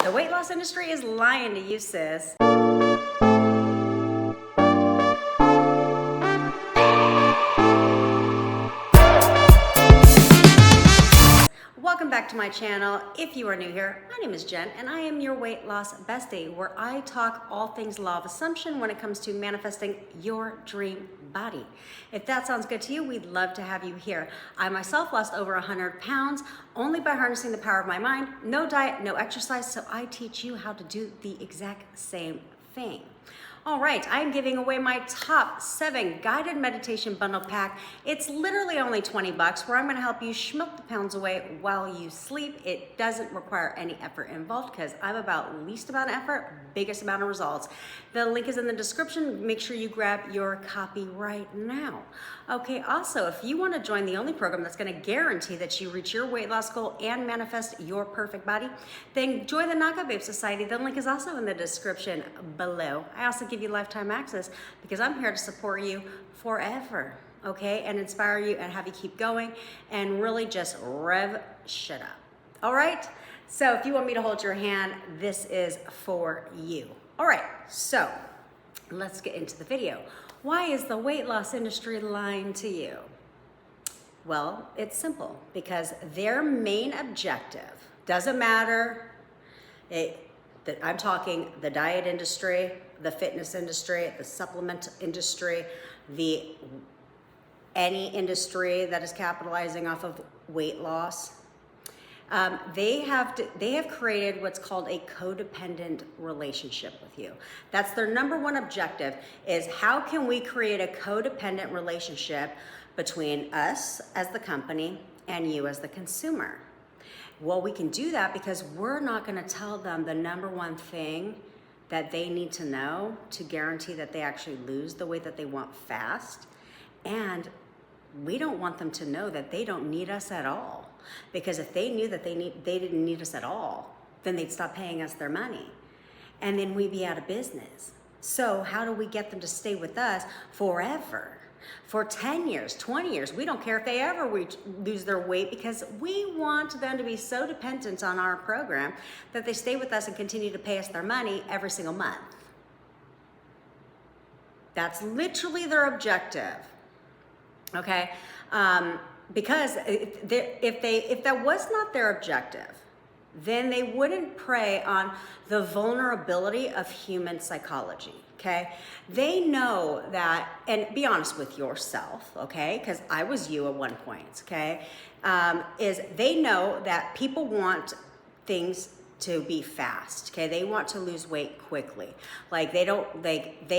The weight loss industry is lying to you, sis. Welcome back to my channel. If you are new here, my name is Jen and I am your weight loss bestie, where I talk all things law of assumption when it comes to manifesting your dream body. If that sounds good to you, we'd love to have you here. I myself lost over 100 pounds only by harnessing the power of my mind. No diet, no exercise, so I teach you how to do the exact same thing. All right, I'm giving away my top 7 guided meditation bundle pack. It's literally only 20 bucks, where I'm gonna help you schmilk the pounds away while you sleep. It doesn't require any effort involved because I'm about least amount of effort, biggest amount of results. The link is in the description. Make sure you grab your copy right now. Okay, also, if you wanna join the only program that's gonna guarantee that you reach your weight loss goal and manifest your perfect body, then join the Knockout Babe Society. The link is also in the description below. I also give you lifetime access because I'm here to support you forever, okay, and inspire you and have you keep going and really just rev shit up. All right, so if you want me to hold your hand, this is for you. All right, so let's get into the video. Why is the weight loss industry lying to you? Well, it's simple, because their main objective doesn't matter. I'm talking the diet industry, the fitness industry, the supplement industry, any industry that is capitalizing off of weight loss. They have created what's called a codependent relationship with you. That's their number one objective, is how can we create a codependent relationship between us as the company and you as the consumer. Well, we can do that because we're not going to tell them the number one thing that they need to know to guarantee that they actually lose the weight that they want fast. And we don't want them to know that they don't need us at all. Because if they knew that they didn't need us at all, then they'd stop paying us their money. And then we'd be out of business. So how do we get them to stay with us forever? For 10 years, 20 years, we don't care if they ever lose their weight, because we want them to be so dependent on our program that they stay with us and continue to pay us their money every single month. That's literally their objective, okay? Because if that was not their objective, then they wouldn't prey on the vulnerability of human psychology, okay? They know that, and be honest with yourself, okay? Because I was you at one point, okay? Is they know that people want things to be fast, okay? They want to lose weight quickly. Like they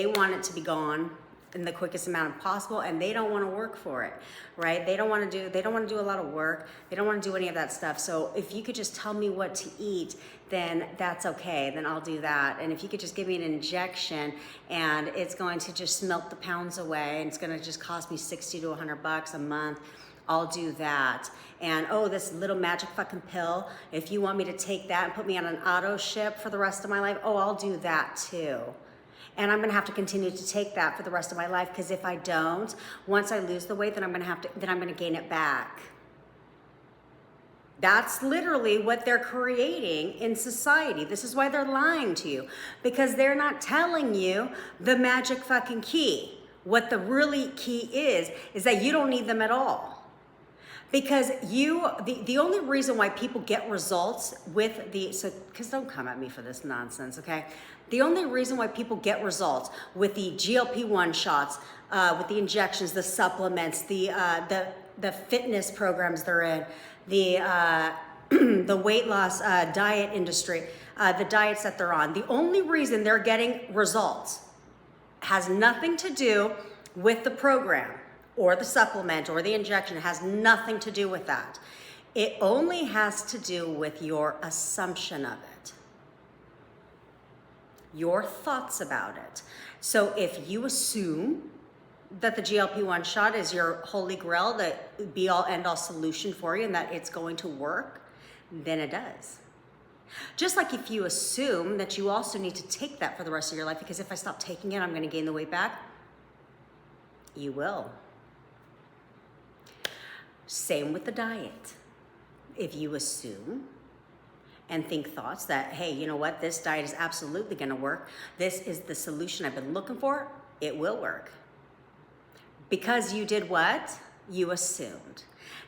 want it to be gone in the quickest amount possible, and they don't want to work for it, right? They don't want to do a lot of work. They don't want to do any of that stuff. So if you could just tell me what to eat, then that's okay. Then I'll do that. And if you could just give me an injection and it's going to just melt the pounds away and it's going to just cost me 60 to 100 bucks a month, I'll do that. And oh, this little magic fucking pill, if you want me to take that and put me on an auto ship for the rest of my life, oh, I'll do that too. And I'm gonna have to continue to take that for the rest of my life, because if I don't, once I lose the weight, then I'm gonna gain it back. That's literally what they're creating in society. This is why they're lying to you, because they're not telling you the magic fucking key. What the really key is that you don't need them at all. Because the only reason why people get results with because don't come at me for this nonsense, okay? The only reason why people get results with the GLP-1 shots, with the injections, the supplements, the fitness programs they're in, the weight loss diet industry, the diets that they're on, the only reason they're getting results has nothing to do with the program or the supplement or the injection. It has nothing to do with that. It only has to do with your assumption of it, your thoughts about it. So if you assume that the GLP-1 shot is your holy grail, the be-all end-all solution for you, and that it's going to work, then it does. Just like if you assume that you also need to take that for the rest of your life, because if I stop taking it, I'm going to gain the weight back, you will. Same with the diet. If you assume and think thoughts that, hey, you know what, this diet is absolutely gonna work. This is the solution I've been looking for. It will work. Because you did what? You assumed.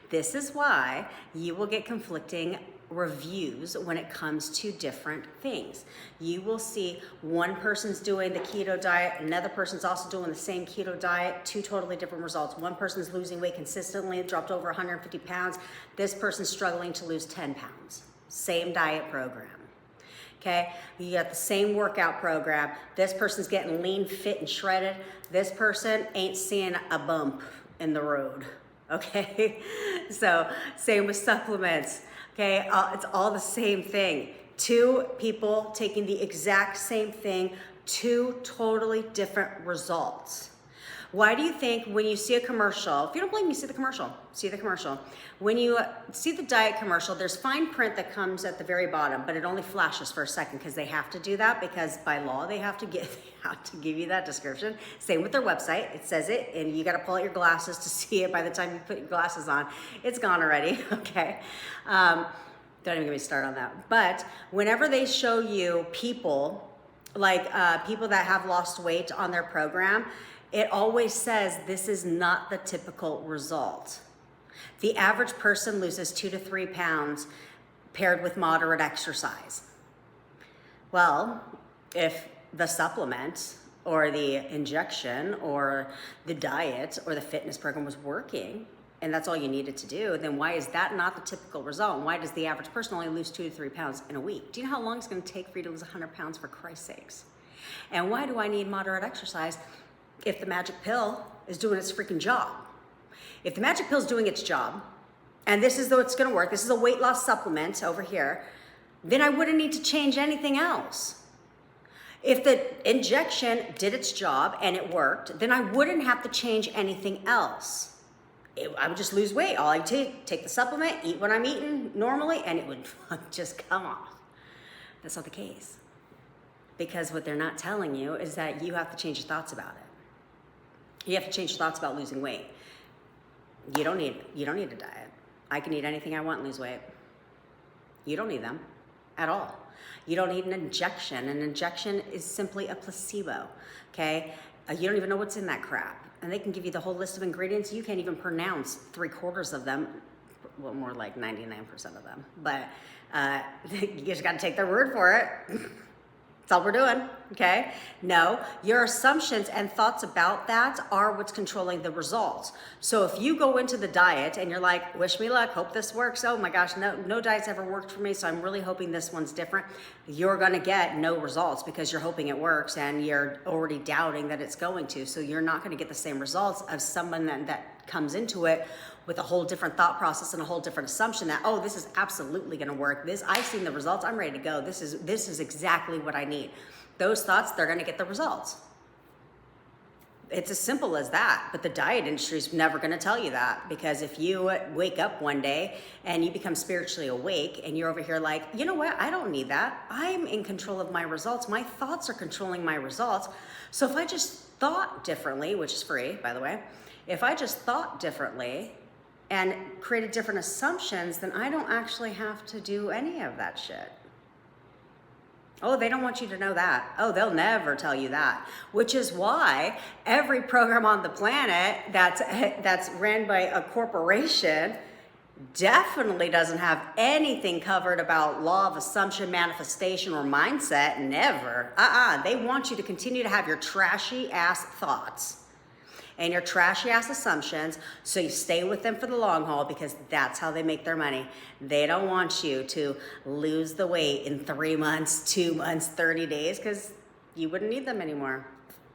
This is why you will get conflicting reviews when it comes to different things. You will see one person's doing the keto diet, another person's also doing the same keto diet, two totally different results. One person's losing weight consistently, dropped over 150 pounds. This person's struggling to lose 10 pounds. Same diet program. Okay, you got the same workout program. This person's getting lean, fit, and shredded. This person ain't seeing a bump in the road. Okay, so same with supplements. Okay, it's all the same thing. Two people taking the exact same thing, two totally different results. Why do you think when you see a commercial, if you don't believe me, see the commercial, When you see the diet commercial, there's fine print that comes at the very bottom, but it only flashes for a second because they have to do that because by law they have to give you that description. Same with their website, it says it, and you gotta pull out your glasses to see it. By the time you put your glasses on, it's gone already, okay? Don't even get me started on that. But whenever they show you people, like people that have lost weight on their program, it always says this is not the typical result. The average person loses 2 to 3 pounds paired with moderate exercise. Well, if the supplement or the injection or the diet or the fitness program was working and that's all you needed to do, then why is that not the typical result? And why does the average person only lose 2 to 3 pounds in a week? Do you know how long it's gonna take for you to lose 100 pounds for Christ's sakes? And why do I need moderate exercise if the magic pill is doing its freaking job? If the magic pill is doing its job, and this is though it's gonna work, this is a weight loss supplement over here, then I wouldn't need to change anything else. If the injection did its job and it worked, then I wouldn't have to change anything else. I would just lose weight. All I take the supplement, eat what I'm eating normally, and it would just come off. That's not the case. Because what they're not telling you is that you have to change your thoughts about it. You have to change your thoughts about losing weight. You don't need a diet. I can eat anything I want and lose weight. You don't need them at all. You don't need an injection. An injection is simply a placebo, okay? You don't even know what's in that crap. And they can give you the whole list of ingredients. You can't even pronounce 3/4 of them. Well, more like 99% of them. But you just gotta take their word for it. That's all we're doing, okay? No, your assumptions and thoughts about that are what's controlling the results. So if you go into the diet and you're like, wish me luck, hope this works. Oh my gosh, no diet's ever worked for me, so I'm really hoping this one's different. You're gonna get no results because you're hoping it works and you're already doubting that it's going to. So you're not gonna get the same results of someone that comes into it with a whole different thought process and a whole different assumption that, oh, this is absolutely gonna work. I've seen the results, I'm ready to go. This is exactly what I need. Those thoughts, they're gonna get the results. It's as simple as that, but the diet industry is never gonna tell you that, because if you wake up one day and you become spiritually awake and you're over here like, you know what, I don't need that. I'm in control of my results. My thoughts are controlling my results. So if I just thought differently, which is free, by the way, if I just thought differently and created different assumptions, then I don't actually have to do any of that shit. Oh, they don't want you to know that. Oh, they'll never tell you that. Which is why every program on the planet that's ran by a corporation definitely doesn't have anything covered about law of assumption, manifestation, or mindset. Never. They want you to continue to have your trashy ass thoughts and your trashy ass assumptions, so you stay with them for the long haul, because that's how they make their money. They don't want you to lose the weight in 3 months, 2 months, 30 days, because you wouldn't need them anymore.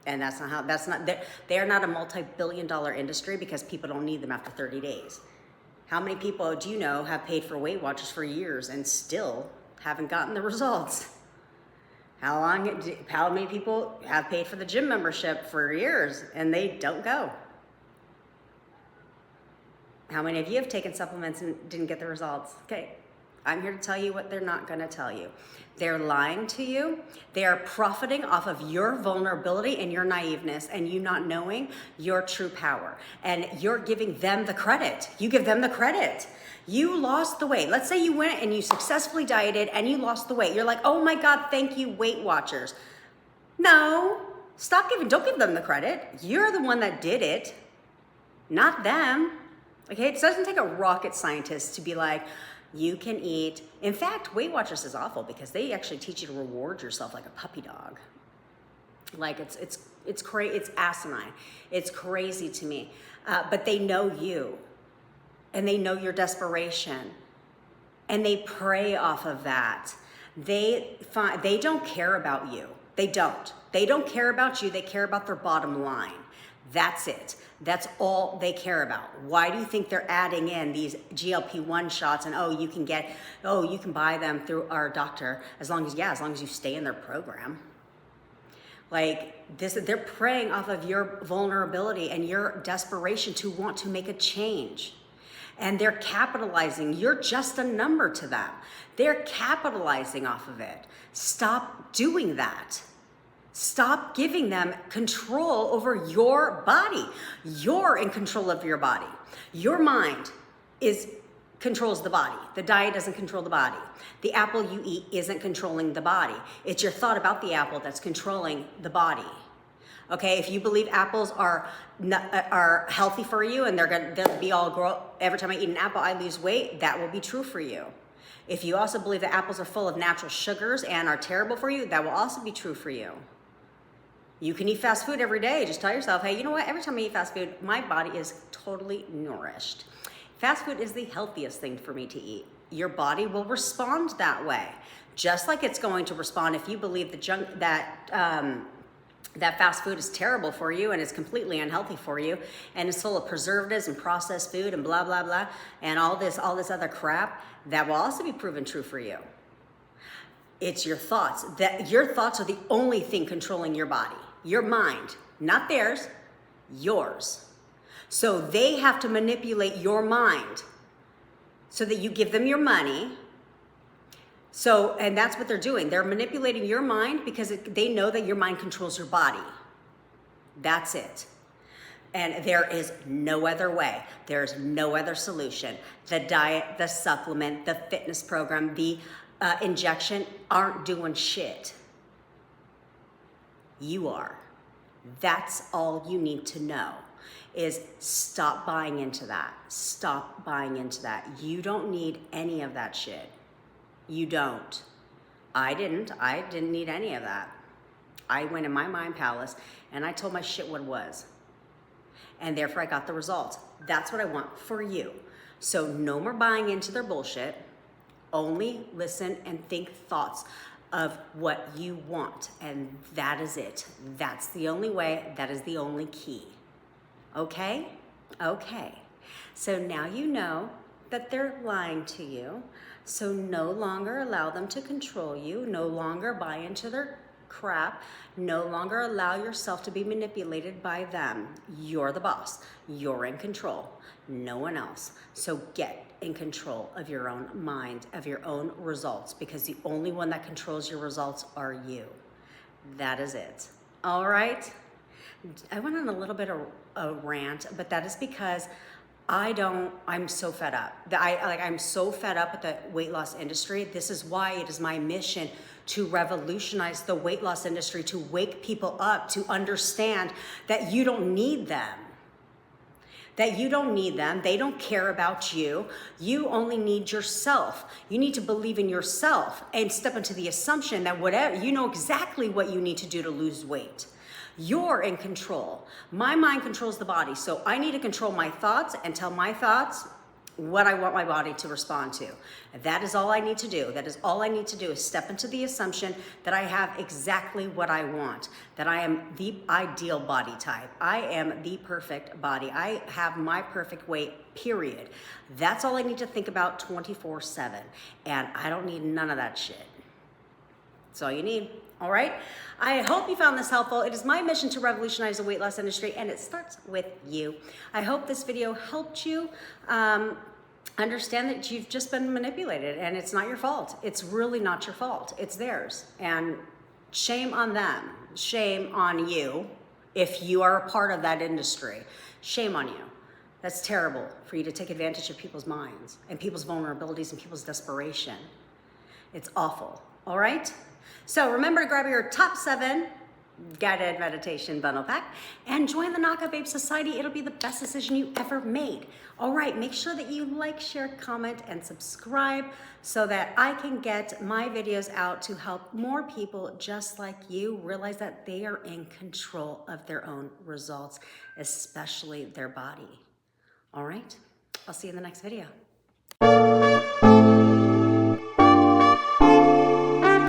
And they're not a multi-billion-dollar industry because people don't need them after 30 days. How many people do you know have paid for Weight Watchers for years and still haven't gotten the results? How many people have paid for the gym membership for years and they don't go? How many of you have taken supplements and didn't get the results? Okay, I'm here to tell you what they're not gonna tell you. They're lying to you. They are profiting off of your vulnerability and your naiveness and you not knowing your true power. And you're giving them the credit. You give them the credit. You lost the weight. Let's say you went and you successfully dieted and you lost the weight. You're like, oh my God, thank you, Weight Watchers. No, don't give them the credit. You're the one that did it, not them. Okay, it doesn't take a rocket scientist to be like, you can eat. In fact, Weight Watchers is awful because they actually teach you to reward yourself like a puppy dog. Like it's crazy, it's asinine. It's crazy to me. But they know you and they know your desperation and they prey off of that. They don't care about you. They don't care about you. They care about their bottom line. That's it. That's all they care about. Why do you think they're adding in these GLP-1 shots and you can buy them through our doctor as long as you stay in their program. Like this, they're preying off of your vulnerability and your desperation to want to make a change. And they're capitalizing. You're just a number to them. They're capitalizing off of it. Stop doing that. Stop giving them control over your body. You're in control of your body. Your mind controls the body. The diet doesn't control the body. The apple you eat isn't controlling the body. It's your thought about the apple that's controlling the body. Okay, if you believe apples are healthy for you and they'll be all grow, every time I eat an apple I lose weight, that will be true for you. If you also believe that apples are full of natural sugars and are terrible for you, that will also be true for you. You can eat fast food every day. Just tell yourself, hey, you know what? Every time I eat fast food, my body is totally nourished. Fast food is the healthiest thing for me to eat. Your body will respond that way. Just like it's going to respond if you believe that fast food is terrible for you and is completely unhealthy for you and is full of preservatives and processed food and blah, blah, blah, and all this other crap, that will also be proven true for you. It's your thoughts. Your thoughts are the only thing controlling your body. Your mind, not theirs, yours. So they have to manipulate your mind so that you give them your money. And that's what they're doing. They're manipulating your mind because they know that your mind controls your body. That's it. And there is no other way. There's no other solution. The diet, the supplement, the fitness program, the injection aren't doing shit. You are. That's all you need to know is stop buying into that. Stop buying into that. You don't need any of that shit. You don't. I didn't need any of that. I went in my mind palace and I told my shit what it was. And therefore I got the results. That's what I want for you. So no more buying into their bullshit. Only listen and think thoughts of what you want. And that is it. That's the only way. That is the only key. Okay? Okay. So now you know that they're lying to you. So no longer allow them to control you. No longer buy into their crap. No longer allow yourself to be manipulated by them. You're the boss. You're in control. No one else. So get in control of your own mind, of your own results, because the only one that controls your results are you. That is it. All right? I went on a little bit of a rant, but that is because I'm so fed up. I'm so fed up with the weight loss industry. This is why it is my mission to revolutionize the weight loss industry, to wake people up, to understand that you don't need them. That you don't need them. They don't care about you. You only need yourself. You need to believe in yourself and step into the assumption that you know exactly what you need to do to lose weight. You're in control. My mind controls the body, so I need to control my thoughts and tell my thoughts what I want my body to respond to. That is all I need to do. That is all I need to do is step into the assumption that I have exactly what I want, that I am the ideal body type. I am the perfect body. I have my perfect weight, period. That's all I need to think about 24/7. And I don't need none of that shit. That's all you need. All right. I hope you found this helpful. It is my mission to revolutionize the weight loss industry, and it starts with you. I hope this video helped you. understand that you've just been manipulated and it's not your fault. It's really not your fault. It's theirs. And shame on them. Shame on you if you are a part of that industry. Shame on you. That's terrible for you to take advantage of people's minds and people's vulnerabilities and people's desperation. It's awful. All right? So remember to grab your top 7 guided meditation bundle pack and join the Knockout Babe Society. It'll be the best decision you ever made. All right, make sure that you like, share, comment, and subscribe so that I can get my videos out to help more people just like you realize that they are in control of their own results, especially their body. All right, I'll see you in the next video.